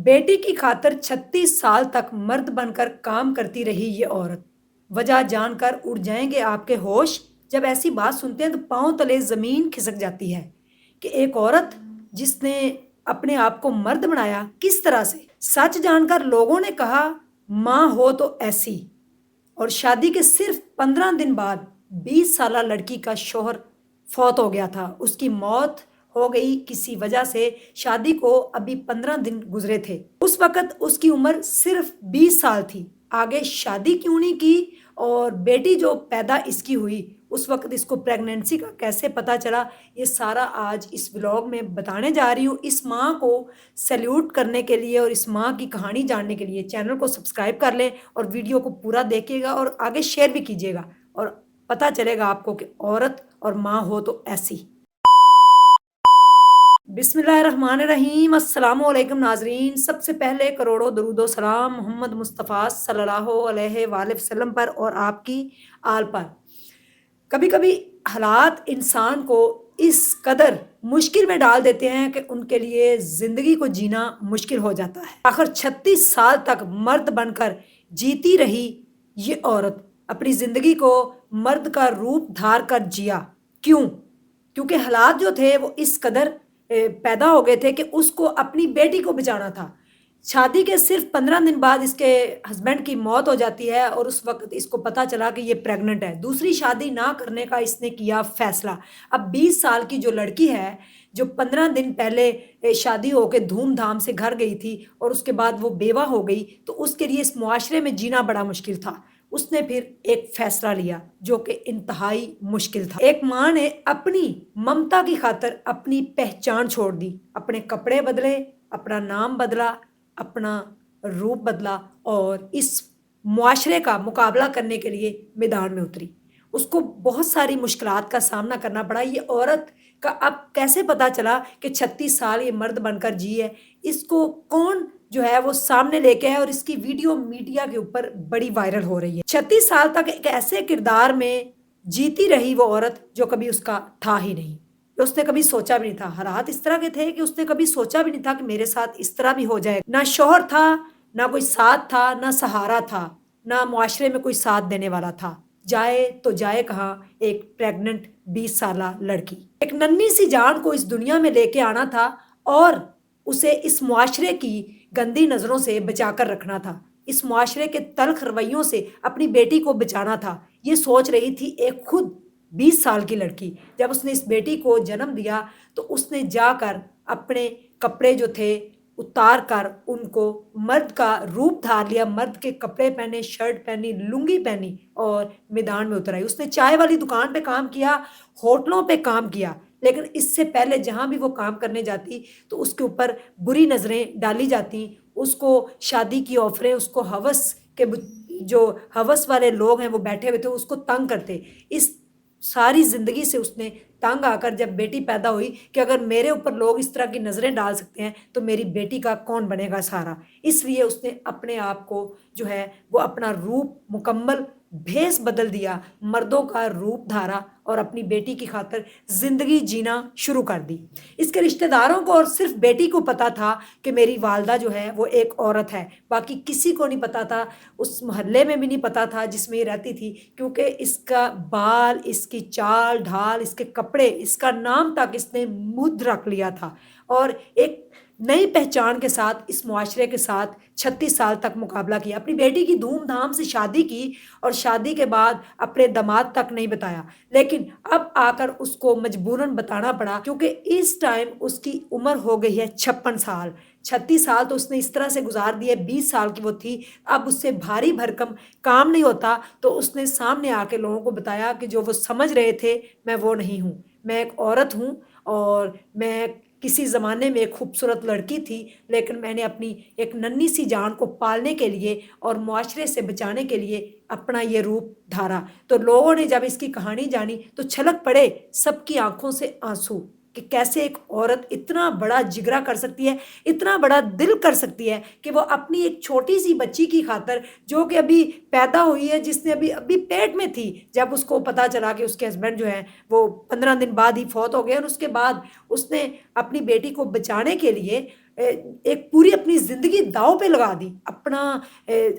बेटी की खातिर 36 साल तक मर्द बनकर काम करती रही ये औरत। वजह जानकर उड़ जाएंगे आपके होश। जब ऐसी बात सुनते हैं तो पांव तले जमीन खिसक जाती है कि एक औरत जिसने अपने आप को मर्द बनाया, किस तरह से। सच जानकर लोगों ने कहा माँ हो तो ऐसी। और शादी के सिर्फ 15 दिन बाद 20 साल लड़की का शौहर फौत हो गया था। उसकी मौत हो गई किसी वजह से। शादी को अभी 15 दिन गुजरे थे। उस वक्त उसकी उम्र सिर्फ 20 साल थी। आगे शादी क्यों नहीं की और बेटी जो पैदा इसकी हुई उस वक्त इसको प्रेगनेंसी का कैसे पता चला, ये सारा आज इस व्लॉग में बताने जा रही हूँ। इस माँ को सैल्यूट करने के लिए और इस माँ की कहानी जानने के लिए चैनल को सब्सक्राइब कर लें और वीडियो को पूरा देखिएगा और आगे शेयर भी कीजिएगा और पता चलेगा आपको कि औरत और माँ हो तो ऐसी। बिस्मिल्लाहिर्रहमानिर्रहीम। अस्सलाम वालेकुम नाजरीन। सबसे पहले करोड़ों दरूदो सलाम मोहम्मद मुस्तफ़ा सल्लल्लाहु अलैहि वसल्लम पर और आपकी आल पर। कभी कभी हालात इंसान को इस कदर मुश्किल में डाल देते हैं कि उनके लिए जिंदगी को जीना मुश्किल हो जाता है। आखिर 36 साल तक मर्द बनकर जीती रही ये औरत अपनी जिंदगी को मर्द का रूप धार कर जिया। क्यों? क्योंकि हालात जो थे वो इस कदर पैदा हो गए थे कि उसको अपनी बेटी को बचाना था। शादी के सिर्फ 15 दिन बाद इसके हस्बैंड की मौत हो जाती है और उस वक्त इसको पता चला कि ये प्रेग्नेंट है। दूसरी शादी ना करने का इसने किया फैसला। अब 20 साल की जो लड़की है, जो 15 दिन पहले शादी होकर धूमधाम से घर गई थी और उसके बाद वो बेवा हो गई, तो उसके लिए इस मुआशरे में जीना बड़ा मुश्किल था। उसने फिर एक फैसला लिया जो कि इंतहाई मुश्किल था। एक माँ ने अपनी ममता की खातिर अपनी पहचान छोड़ दी, अपने कपड़े बदले, अपना नाम बदला, अपना रूप बदला और इस मुआशरे का मुकाबला करने के लिए मैदान में उतरी। उसको बहुत सारी मुश्किलात का सामना करना पड़ा। ये औरत का अब कैसे पता चला कि 36 साल ये मर्द बनकर जी है, इसको कौन जो है वो सामने लेके है और इसकी वीडियो मीडिया के ऊपर बड़ी वायरल हो रही है। 36 साल तक एक ऐसे किरदार में जीती रही वो औरत जो कभी उसका था ही नहीं। उसने कभी सोचा भी नहीं था। हालात इस तरह के थे कि उसने कभी सोचा भी नहीं था कि मेरे साथ इस तरह भी हो जाए। ना शोहर था, ना कोई साथ था, ना सहारा था, ना मुआशरे में कोई साथ देने वाला था। जाए तो जाए कहाँ एक प्रेग्नेंट 20 साल लड़की। एक नन्ही सी जान को इस दुनिया में लेके आना था और उसे इस मुआशरे की गंदी नजरों से बचाकर रखना था। इस मुआशरे के तल्ख रवैयों से अपनी बेटी को बचाना था। ये सोच रही थी एक खुद 20 साल की लड़की। जब उसने इस बेटी को जन्म दिया तो उसने जाकर अपने कपड़े जो थे उतार कर उनको मर्द का रूप धार लिया। मर्द के कपड़े पहने, शर्ट पहनी, लुंगी पहनी और मैदान में उतर आई। उसने चाय वाली दुकान पे काम किया, होटलों पे काम किया, लेकिन इससे पहले जहां भी वो काम करने जाती तो उसके ऊपर बुरी नज़रें डाली जाती। उसको शादी की ऑफरें, उसको हवस के जो हवस वाले लोग हैं वो बैठे हुए थे, उसको तंग करते। इस सारी जिंदगी से उसने तंग आकर जब बेटी पैदा हुई कि अगर मेरे ऊपर लोग इस तरह की नज़रें डाल सकते हैं तो मेरी बेटी का कौन बनेगा सहारा। इसलिए उसने अपने आप को जो है वो अपना रूप मुकम्मल भेस बदल दिया, मर्दों का रूप धारा और अपनी बेटी की खातिर जिंदगी जीना शुरू कर दी। इसके रिश्तेदारों को और सिर्फ बेटी को पता था कि मेरी वालदा जो है वो एक औरत है। बाकी किसी को नहीं पता था। उस मोहल्ले में भी नहीं पता था जिसमें ये रहती थी, क्योंकि इसका बाल, इसकी चाल ढाल, इसके कपड़े, इसका नाम तक इसने मुद्द रख लिया था और एक नई पहचान के साथ इस मुआशरे के साथ 36 साल तक मुकाबला किया। अपनी बेटी की धूमधाम से शादी की और शादी के बाद अपने दामाद तक नहीं बताया, लेकिन अब आकर उसको मजबूरन बताना पड़ा क्योंकि इस टाइम उसकी उम्र हो गई है 56 साल। 36 साल तो उसने इस तरह से गुजार दिए। 20 साल की वो थी। अब उससे भारी भरकम काम नहीं होता तो उसने सामने आके लोगों को बताया कि जो वो समझ रहे थे मैं वो नहीं हूँ, मैं एक औरत हूँ और मैं किसी ज़माने में एक खूबसूरत लड़की थी, लेकिन मैंने अपनी एक नन्ही सी जान को पालने के लिए और मुआशरे से बचाने के लिए अपना ये रूप धारा। तो लोगों ने जब इसकी कहानी जानी तो छलक पड़े सबकी आंखों से आंसू कि कैसे एक औरत इतना बड़ा जिगरा कर सकती है, इतना बड़ा दिल कर सकती है कि वो अपनी एक छोटी सी बच्ची की खातिर जो कि अभी पैदा हुई है, जिसने अभी अभी पेट में थी, जब उसको पता चला कि उसके हस्बैंड जो है वो 15 दिन बाद ही फौत हो गए और उसके बाद उसने अपनी बेटी को बचाने के लिए ایک پوری اپنی زندگی داؤ پہ لگا دی،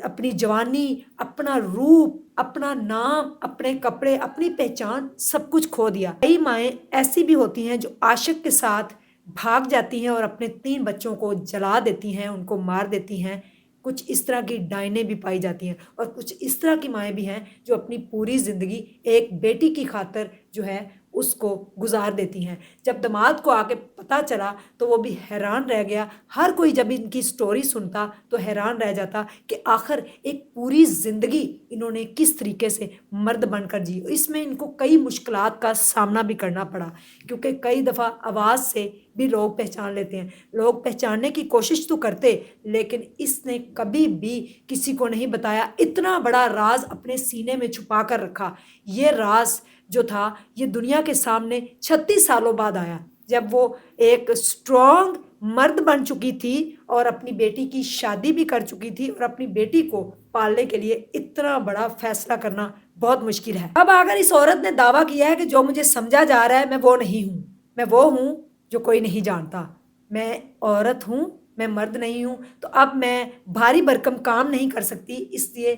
اپنی جوانی، اپنا روپ، اپنا نام، اپنے کپڑے، اپنی پہچان، سب کچھ کھو دیا۔ کئی مائیں ایسی بھی ہوتی ہیں جو عاشق کے ساتھ بھاگ جاتی ہیں اور اپنے 3 بچوں کو جلا دیتی ہیں، ان کو مار دیتی ہیں۔ کچھ اس طرح کی ڈائنیں بھی پائی جاتی ہیں اور کچھ اس طرح کی مائیں بھی ہیں جو اپنی پوری زندگی ایک بیٹی کی خاطر جو ہے اس کو گزار دیتی ہیں۔ جب داماد کو آ کے پتہ چلا تو وہ بھی حیران رہ گیا۔ ہر کوئی جب ان کی سٹوری سنتا تو حیران رہ جاتا کہ آخر ایک پوری زندگی انہوں نے کس طریقے سے مرد بن کر جی۔ اس میں ان کو کئی مشکلات کا سامنا بھی کرنا پڑا، کیونکہ کئی دفعہ آواز سے بھی لوگ پہچان لیتے ہیں۔ لوگ پہچاننے کی کوشش تو کرتے، لیکن اس نے کبھی بھی کسی کو نہیں بتایا، اتنا بڑا راز اپنے سینے میں چھپا کر رکھا۔ یہ راز جو تھا یہ دنیا کے سامنے 36 سالوں بعد آیا، جب وہ ایک اسٹرانگ مرد بن چکی تھی اور اپنی بیٹی کی شادی بھی کر چکی تھی اور اپنی بیٹی کو پالنے کے لیے اتنا بڑا فیصلہ کرنا بہت مشکل ہے۔ اب اگر اس عورت نے دعویٰ کیا ہے کہ جو مجھے سمجھا جا رہا ہے میں وہ نہیں ہوں، میں وہ ہوں جو کوئی نہیں جانتا، میں عورت ہوں، میں مرد نہیں ہوں، تو اب میں بھاری بھرکم کام نہیں کر سکتی، اس لیے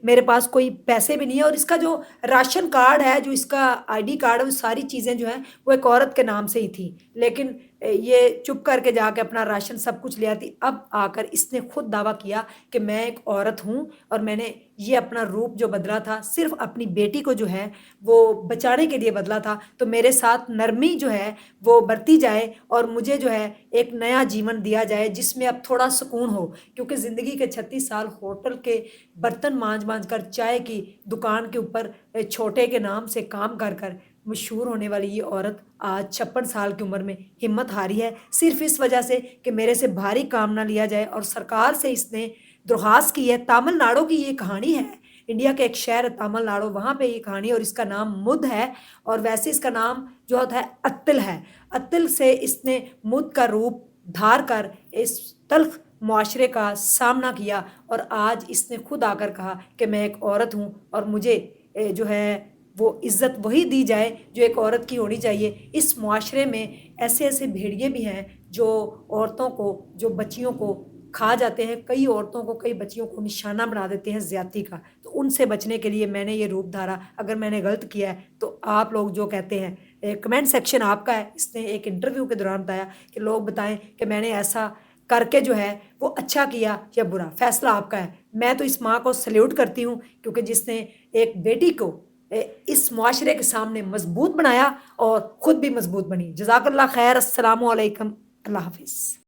میرے پاس کوئی پیسے بھی نہیں ہے، اور اس کا جو راشن کارڈ ہے، جو اس کا آئی ڈی کارڈ ہے، وہ ساری چیزیں جو ہیں وہ ایک عورت کے نام سے ہی تھیں، لیکن یہ چپ کر کے جا کے اپنا راشن سب کچھ لے آتی۔ اب آ کر اس نے خود دعویٰ کیا کہ میں ایک عورت ہوں اور میں نے یہ اپنا روپ جو بدلا تھا صرف اپنی بیٹی کو جو ہے وہ بچانے کے لیے بدلا تھا، تو میرے ساتھ نرمی جو ہے وہ برتی جائے اور مجھے جو ہے ایک نیا جیون دیا جائے جس میں اب تھوڑا سکون ہو، کیونکہ زندگی کے 36 سال ہوٹل کے برتن مانج مانج کر، چائے کی دکان کے اوپر چھوٹے کے نام سے کام کر کر مشہور ہونے والی یہ عورت آج 56 سال کی عمر میں ہمت ہاری ہے، صرف اس وجہ سے کہ میرے سے بھاری کام نہ لیا جائے، اور سرکار سے اس نے درخواست کی ہے۔ تامل ناڈو کی یہ کہانی ہے، انڈیا کے ایک شہر ہے تامل ناڈو، وہاں پہ یہ کہانی ہے، اور اس کا نام مدھ ہے، اور ویسے اس کا نام جو ہوتا ہے اتل ہے۔ اتل سے اس نے مدھ کا روپ دھار کر اس تلخ معاشرے کا سامنا کیا، اور آج اس نے خود آ کر کہا کہ میں ایک عورت ہوں اور مجھے جو ہے وہ عزت وہی دی جائے جو ایک عورت کی ہونی چاہیے۔ اس معاشرے میں ایسے ایسے بھیڑیے بھی ہیں جو عورتوں کو، جو بچیوں کو کھا جاتے ہیں، کئی عورتوں کو، کئی بچیوں کو نشانہ بنا دیتے ہیں زیادتی کا، تو ان سے بچنے کے لیے میں نے یہ روپ دھارا۔ اگر میں نے غلط کیا ہے تو آپ لوگ جو کہتے ہیں، کمنٹ سیکشن آپ کا ہے۔ اس نے ایک انٹرویو کے دوران بتایا کہ لوگ بتائیں کہ میں نے ایسا کر کے جو ہے وہ اچھا کیا یا برا، فیصلہ آپ کا ہے۔ میں تو اس ماں کو سلیوٹ کرتی ہوں، کیونکہ جس نے ایک بیٹی کو اس معاشرے کے سامنے مضبوط بنایا اور خود بھی مضبوط بنی۔ جزاک اللہ خیر، السلام علیکم، اللہ حافظ۔